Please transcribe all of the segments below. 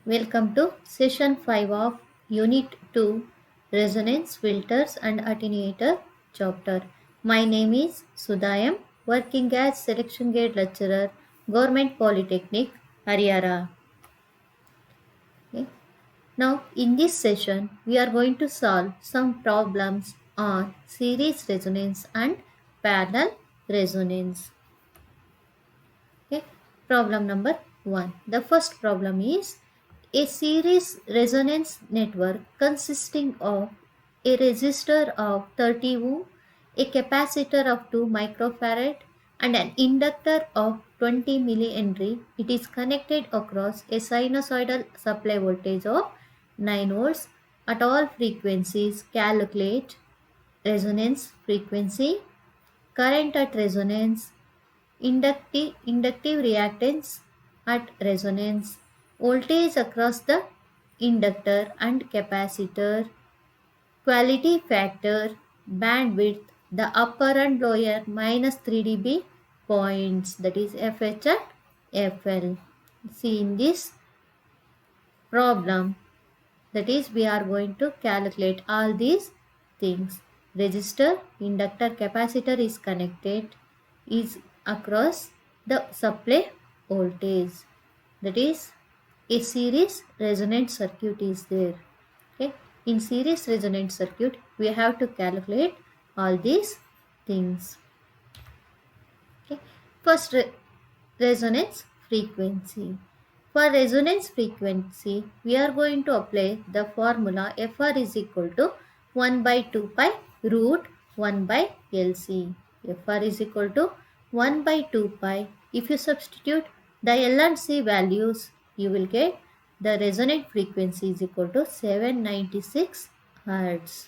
Welcome to session 5 of Unit 2 Resonance Filters and Attenuator chapter. My name is Sudayam, working as Selection Gate Lecturer, Government Polytechnic, Haryana. Okay. Now, in this session, we are going to solve some problems on series resonance and parallel resonance. Okay. Problem number 1. The first problem is a series resonance network consisting of a resistor of 30 ohm, a capacitor of 2 microfarad, and an inductor of 20 millihenry. It is connected across a sinusoidal supply voltage of 9 volts at all frequencies. Calculate resonance frequency, current at resonance, inductive reactance at resonance, voltage across the inductor and capacitor, quality factor, bandwidth, the upper and lower minus 3 dB points, that is FH and FL. See, in this problem, that is we are going to calculate all these things. Resistor, inductor, capacitor is connected, is across the supply voltage. That is a series resonant circuit is there. Okay. In series resonant circuit, we have to calculate all these things. Okay. First, resonance frequency. For resonance frequency, we are going to apply the formula Fr is equal to 1 by 2 pi root 1 by LC. Fr is equal to 1 by 2 pi. If you substitute the L and C values, you will get the resonant frequency is equal to 796 Hz.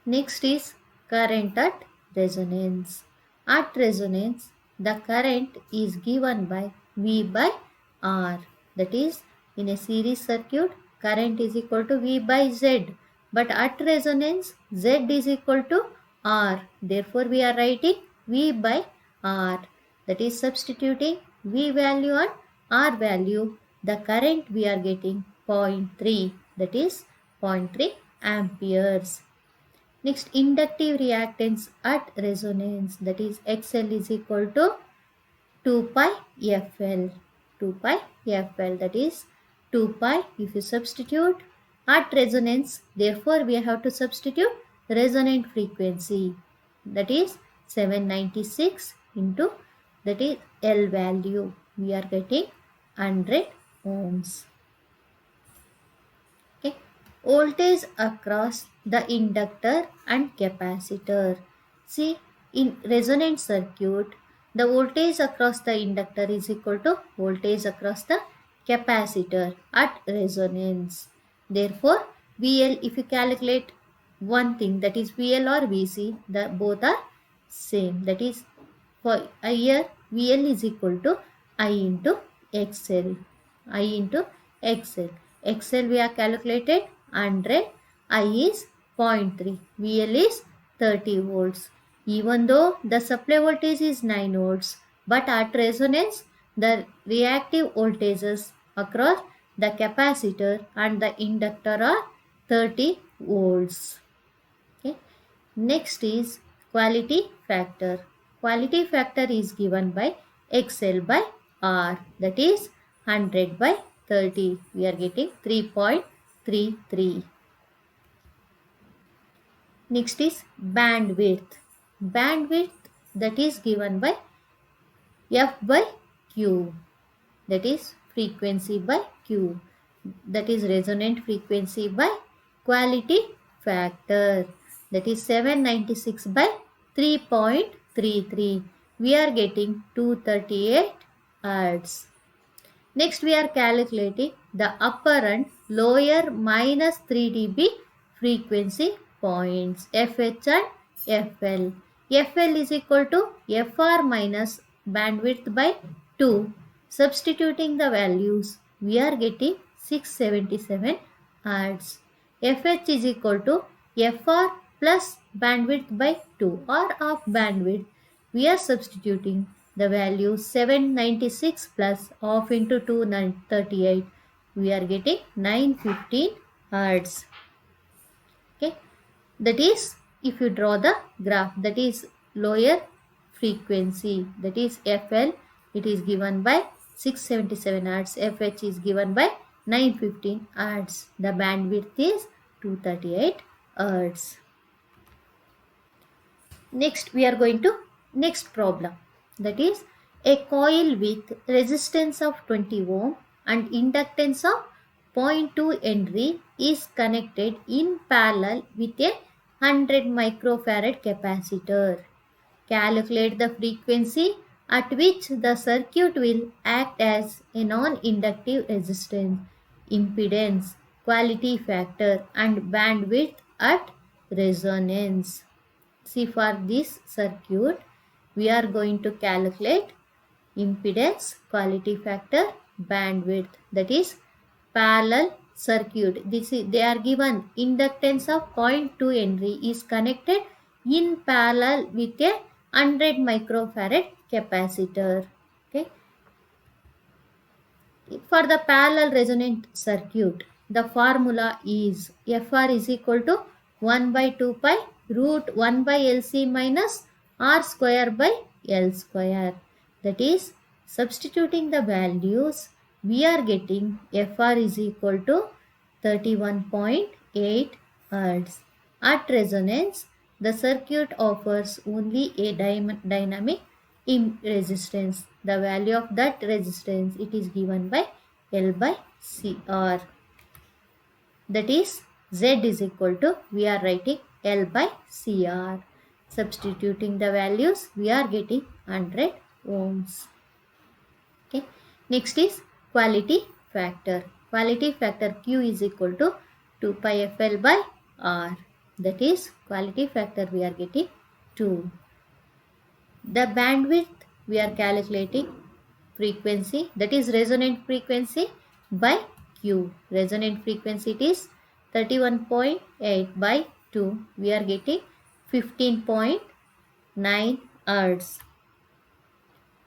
Next is current at resonance. At resonance, the current is given by V by R. That is, in a series circuit, current is equal to V by Z. But at resonance, Z is equal to R. Therefore, we are writing V by R. That is, substituting V value and R value, the current we are getting 0.3. That is 0.3 amperes. Next, inductive reactance at resonance, that is XL is equal to 2 pi FL. 2 pi FL, that is 2 pi. If you substitute at resonance, therefore we have to substitute resonant frequency, that is 796 into, that is L value, we are getting 100 ohms. Okay. Voltage across the inductor and capacitor. See, in resonant circuit, the voltage across the inductor is equal to voltage across the capacitor at resonance. Therefore, VL, if you calculate one thing, that is VL or VC, the both are same. That is, for here VL is equal to I into XL. I into XL. XL we are calculated 100. I is 0.3. VL is 30 volts. Even though the supply voltage is 9 volts, but at resonance, the reactive voltages across the capacitor and the inductor are 30 volts. Okay. Next is quality factor. Quality factor is given by XL by R, that is 100 by 30. We are getting 3.33. Next is bandwidth. Bandwidth, that is given by F by Q, that is frequency by Q, that is resonant frequency by quality factor, that is 796 by 3.33. We are getting 238 Hz. Next, we are calculating the upper and lower minus 3 dB frequency points, FH and FL. FL is equal to FR minus bandwidth by 2. Substituting the values, we are getting 677 Hz. FH is equal to FR plus bandwidth by 2 or half bandwidth. We are substituting the value 796 plus half into 238. we are getting 915 hertz. Okay, that is if you draw the graph, that is lower frequency, that is FL, it is given by 677 hertz, FH is given by 915 hertz, the bandwidth is 238 hertz. Next we are going to next problem, that is a coil with resistance of 20 ohm and inductance of 0.2 Henry is connected in parallel with a 100 microfarad capacitor. Calculate the frequency at which the circuit will act as a non-inductive resistance, impedance, quality factor and bandwidth at resonance. See, for this circuit, we are going to calculate impedance, quality factor, bandwidth. That is parallel circuit. They are given inductance of 0.2 Henry is connected in parallel with a 100 microfarad capacitor. Okay. For the parallel resonant circuit, the formula is Fr is equal to 1 by 2 pi root 1 by LC minus R square by L square. That is, substituting the values, we are getting Fr is equal to 31.8 Hertz. At resonance, the circuit offers only a dynamic resistance. The value of that resistance, it is given by L by CR. That is Z is equal to, we are writing L by CR. Substituting the values, we are getting 100 ohms. Okay. Next is quality factor. Quality factor Q is equal to 2 pi FL by R. That is quality factor, we are getting 2. The bandwidth, we are calculating frequency, that is resonant frequency by Q. Resonant frequency, it is 31.8 by 2. We are getting 15.9 Hertz.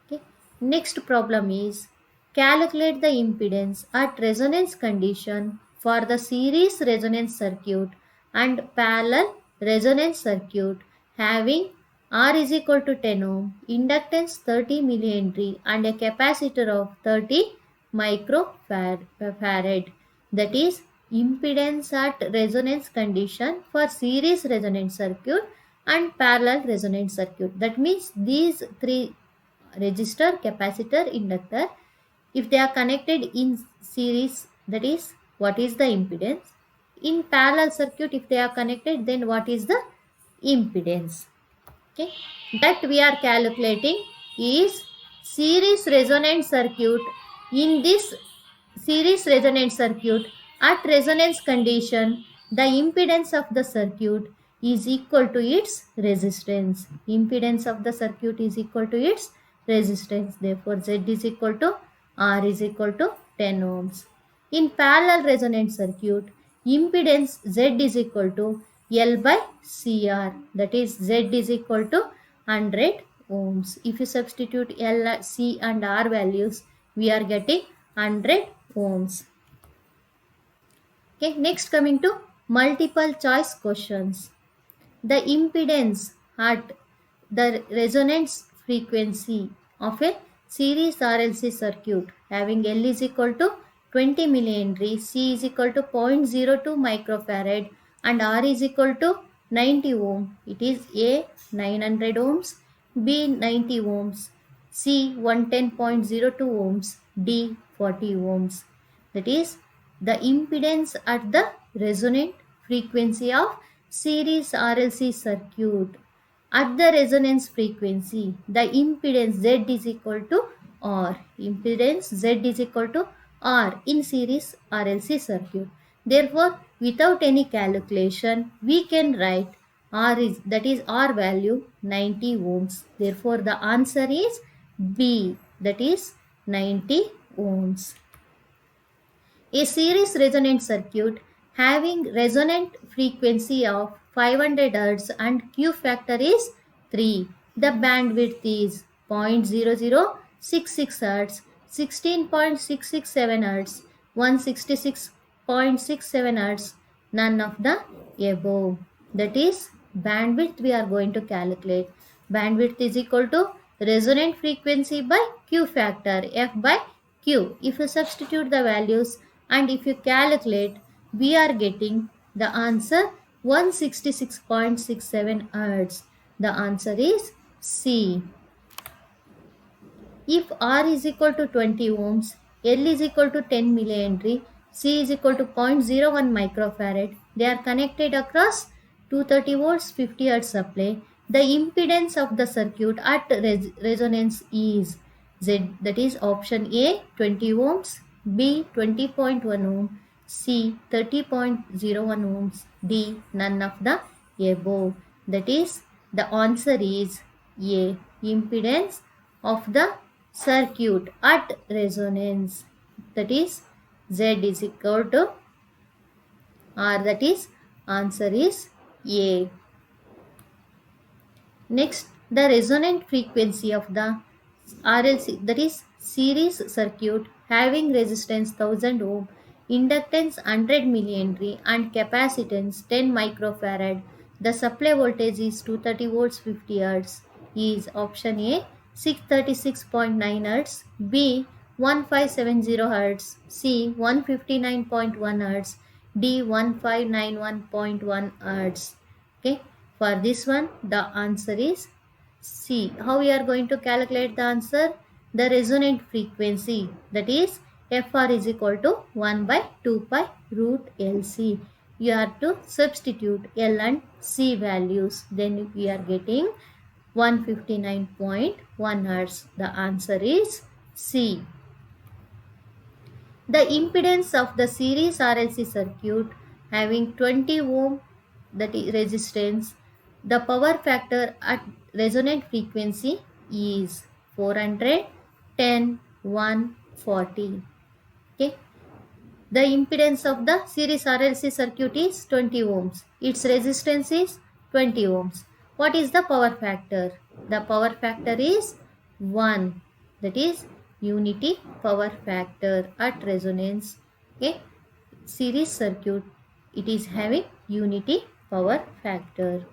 Okay. Next problem is calculate the impedance at resonance condition for the series resonance circuit and parallel resonance circuit having R is equal to 10 ohm, inductance 30 millihenry and a capacitor of 30 microfarad. That is impedance at resonance condition for series resonance circuit and parallel resonance circuit. That means these three resistor, capacitor, inductor, if they are connected in series, that is what is the impedance. In parallel circuit, if they are connected, then what is the impedance. Okay, that we are calculating is series resonant circuit. In this series resonant circuit, at resonance condition, the impedance of the circuit is equal to its resistance. Impedance of the circuit is equal to its resistance. Therefore, Z is equal to R is equal to 10 ohms. In parallel resonant circuit, impedance Z is equal to L by CR, that is Z is equal to 100 ohms. If you substitute L, C and R values, we are getting 100 ohms. Okay, next coming to multiple choice questions. The impedance at the resonance frequency of a series RLC circuit having L is equal to 20 millihenry, C is equal to 0.02 microfarad and R is equal to 90 ohm. It is A 900 ohms, B 90 ohms, C 110.02 ohms, D 40 ohms. That is the impedance at the resonant frequency of series RLC circuit. At the resonance frequency, the impedance Z is equal to R. Impedance Z is equal to R in series RLC circuit. Therefore, without any calculation, we can write R is, that is R value 90 ohms. Therefore, the answer is B, that is 90 ohms. A series resonant circuit having resonant frequency of 500 Hz and Q factor is 3. The bandwidth is 0.0066 Hz, 16.667 Hz, 166.67 Hz, none of the above. That is bandwidth we are going to calculate. Bandwidth is equal to resonant frequency by Q factor, F by Q. If you substitute the values and if you calculate, we are getting the answer 166.67 Hz. The answer is C. If R is equal to 20 ohms, L is equal to 10 millihenry, C is equal to 0.01 microfarad, they are connected across 230 volts 50 Hz supply. The impedance of the circuit at resonance is Z, that is option A 20 ohms, B 20.1 ohm, C 30.01 ohms, D none of the above. That is the answer is A, impedance of the circuit at resonance, that is Z is equal to R, that is answer is A. Next, the resonant frequency of the RLC, that is series circuit having resistance 1000 ohm, inductance 100 millihenry and capacitance 10 microfarad. The supply voltage is 230 volts 50 Hz. Is option A 636.9 Hz, B 1570 Hz, C 159.1 Hz, D 1591.1 Hz. Okay, for this one the answer is C. How we are going to calculate the answer? The resonant frequency, that is Fr is equal to 1 by 2 pi root LC. You have to substitute L and C values. Then we are getting 159.1 Hz. The answer is C. The impedance of the series RLC circuit having 20 ohm, that is resistance, the power factor at resonant frequency is 400, 10, 140. Okay. The impedance of the series RLC circuit is 20 ohms. Its resistance is 20 ohms. What is the power factor? The power factor is 1. That is unity power factor at resonance. Okay. Series circuit, it is having unity power factor.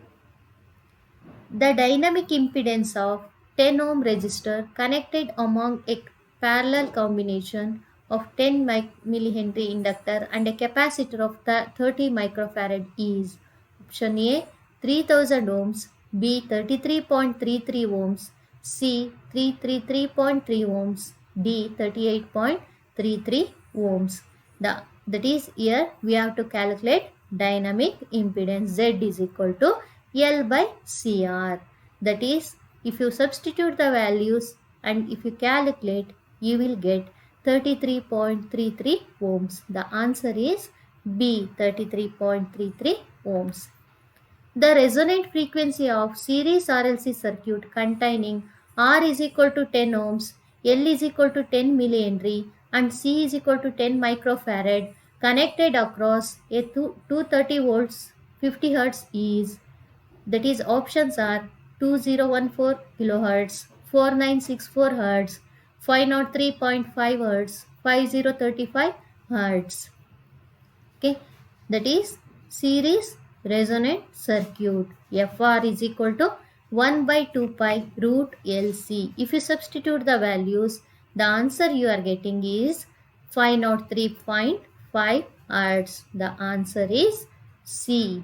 The dynamic impedance of 10 ohm resistor connected among a parallel combination of 10 millihenry inductor and a capacitor of 30 microfarad is option A 3000 ohms, B 33.33 ohms, C 333.3 ohms, D 38.33 ohms. That is here we have to calculate dynamic impedance. Z is equal to L by CR. That is, if you substitute the values and if you calculate, you will get 33.33 ohms. The answer is B, 33.33 ohms. The resonant frequency of series RLC circuit containing R is equal to 10 ohms, L is equal to 10 millihenry and C is equal to 10 microfarad connected across a 230 volts 50 Hz is, that is options are 2014 kilohertz, 4964 Hz, 503.5 Hz, 5035 Hz. Okay, that is series resonant circuit. Fr is equal to 1 by 2 pi root LC. If you substitute the values, the answer you are getting is 503.5 Hz. The answer is C.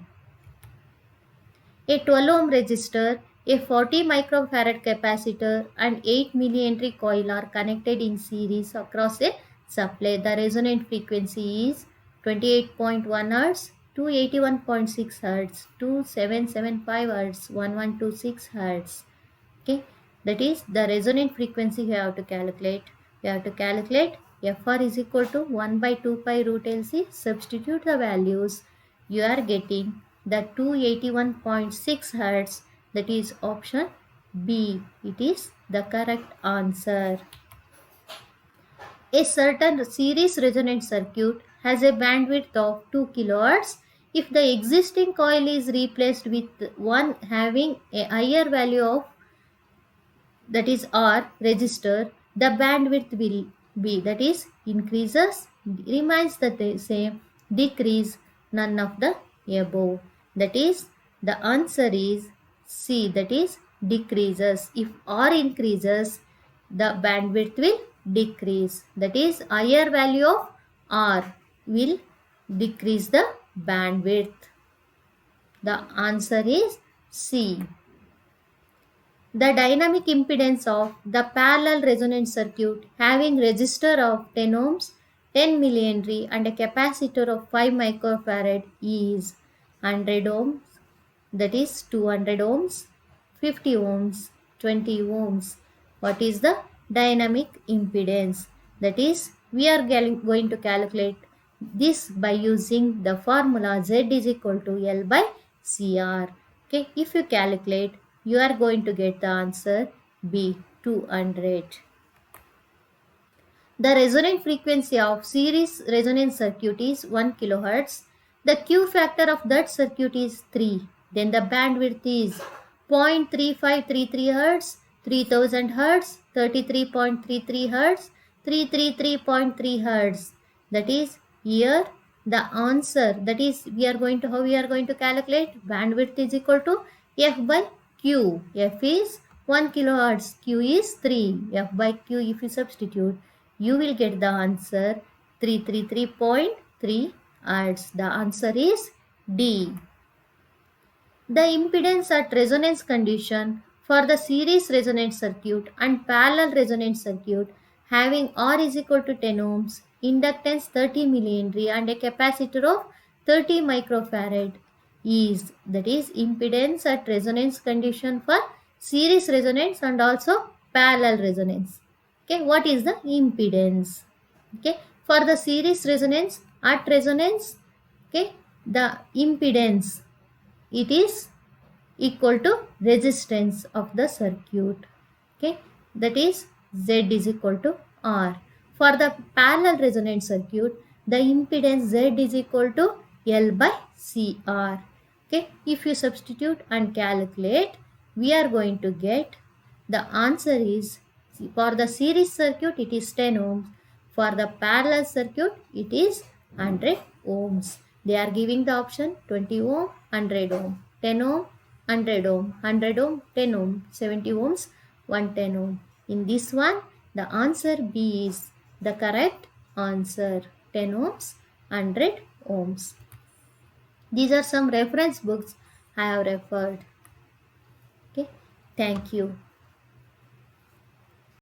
A 12 ohm resistor, a 40 microfarad capacitor and 8 millihenry coil are connected in series across a supply. The resonant frequency is 28.1 Hz, 281.6 Hz, 2775 Hz, 1126 Hz. Okay, that is the resonant frequency we have to calculate. We have to calculate Fr is equal to 1 by 2 pi root LC. Substitute the values. You are getting the 281.6 Hz, that is option B. It is the correct answer. A certain series resonant circuit has a bandwidth of 2 kHz. If the existing coil is replaced with one having a higher value of, that is R resistor, the bandwidth will be, that is increases remains the same, decrease, none of the above. That is, the answer is C, that is decreases. If R increases, the bandwidth will decrease. That is, higher value of R will decrease the bandwidth. The answer is C. The dynamic impedance of the parallel resonant circuit having resistor of 10 ohms, 10 millihenry and a capacitor of 5 microfarad is 100 ohms, that is 200 ohms, 50 ohms, 20 ohms. What is the dynamic impedance? That is, we are going to calculate this by using the formula Z is equal to L by CR. Okay, if you calculate, you are going to get the answer B, 200. The resonant frequency of series resonance circuit is 1 kHz. The Q factor of that circuit is 3. Then the bandwidth is 0.3533 Hz, 3000 Hz, 33.33 Hz, 333.3 Hz. That is, here the answer, that is, how we are going to calculate bandwidth is equal to F by Q. F is 1 kHz, Q is 3. F by Q, if you substitute, you will get the answer 333.3 Hz. The answer is D. The impedance at resonance condition for the series resonant circuit and parallel resonant circuit having R is equal to 10 ohms, inductance 30 millihenry and a capacitor of 30 microfarad is, that is, impedance at resonance condition for series resonance and also parallel resonance. Okay, what is the impedance? Okay, for the series resonance, at resonance, okay, the impedance, it is equal to resistance of the circuit. Okay, that is Z is equal to R. For the parallel resonant circuit, the impedance Z is equal to L by CR. Okay, if you substitute and calculate, we are going to get the answer is, for the series circuit it is 10 ohms, for the parallel circuit it is 100 ohms. They are giving the option 20 ohm, 100 ohm, 10 ohm, 100 ohm, 100 ohm, 10 ohm, 70 ohms, 110 ohm. In this one, the answer B is the correct answer, 10 ohms, 100 ohms. These are some reference books I have referred. Okay, thank you.